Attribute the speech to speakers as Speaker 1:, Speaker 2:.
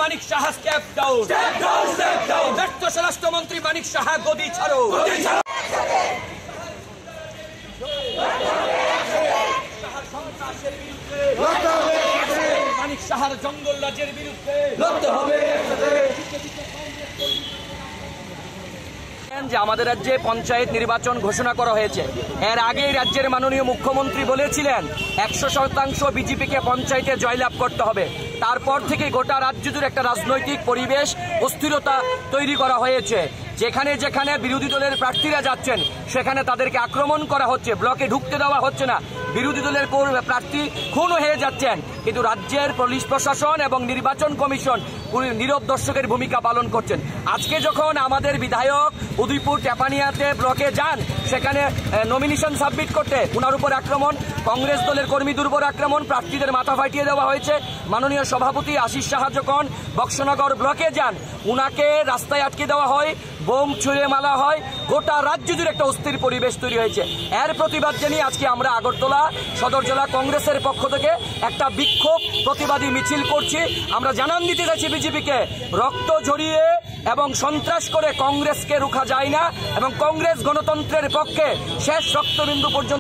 Speaker 1: Manik Saha step down, ব্যর্থ স্বরাষ্ট্রমন্ত্রী মানিক সাহা গদি ছাড়ো। মানিক সাহার জঙ্গল রাজের বিরুদ্ধে লড়তে হবে। যে আমাদের রাজ্যে পঞ্চায়েত নির্বাচন ঘোষণা করা হয়েছে, এর আগেই রাজ্যের মাননীয় মুখ্যমন্ত্রী বলেছিলেন 100% বিজেপিকে পঞ্চায়েতে জয়লাভ করতে হবে। তারপর থেকে গোটা রাজ্য জুড়ে একটা রাজনৈতিক পরিবেশ অস্থিরতা তৈরি করা হয়েছে। যেখানে যেখানে বিরোধী দলের প্রার্থীরা যাচ্ছেন সেখানে তাদেরকে আক্রমণ করা হচ্ছে, ব্লকে ঢুকতে দেওয়া হচ্ছে না, বিরোধী দলের প্রার্থী খুন হয়ে যাচ্ছেন। কিন্তু রাজ্যের পুলিশ প্রশাসন এবং নির্বাচন কমিশন নীরব দর্শকের ভূমিকা পালন করছেন। আজকে যখন আমাদের বিধায়ক উদয়পুর টেপানিয়াতে ব্লকে যান, সেখানে নমিনেশন সাবমিট করতে উনার উপর আক্রমণ, কংগ্রেস দলের কর্মীদের উপর আক্রমণ, প্রার্থীদের মাথা ফাটিয়ে দেওয়া হয়েছে। মাননীয় সভাপতি আশিস সাহা যখন বক্সনগর ব্লকে যান, উনাকে রাস্তায় আটকে দেওয়া হয়, বোম ছুঁড়ে মারা হয়, গোটা রাজ্য জুড়ে একটা অস্থির পরিবেশ তৈরি হয়েছে। এর প্রতিবাদ জানিয়ে আজকে আমরা আগরতলা সদর জেলা কংগ্রেসের পক্ষ থেকে একটা বিক্ষোভ প্রতিবাদী মিছিল করছি। আমরা জানান দিতে চাইছি বিজেপিকে, রক্ত ঝরিয়ে এবং সন্ত্রাস করে কংগ্রেসকে রোখা যায় না এবং কংগ্রেস গণতন্ত্রের পক্ষে শেষ রক্তবিন্দু পর্যন্ত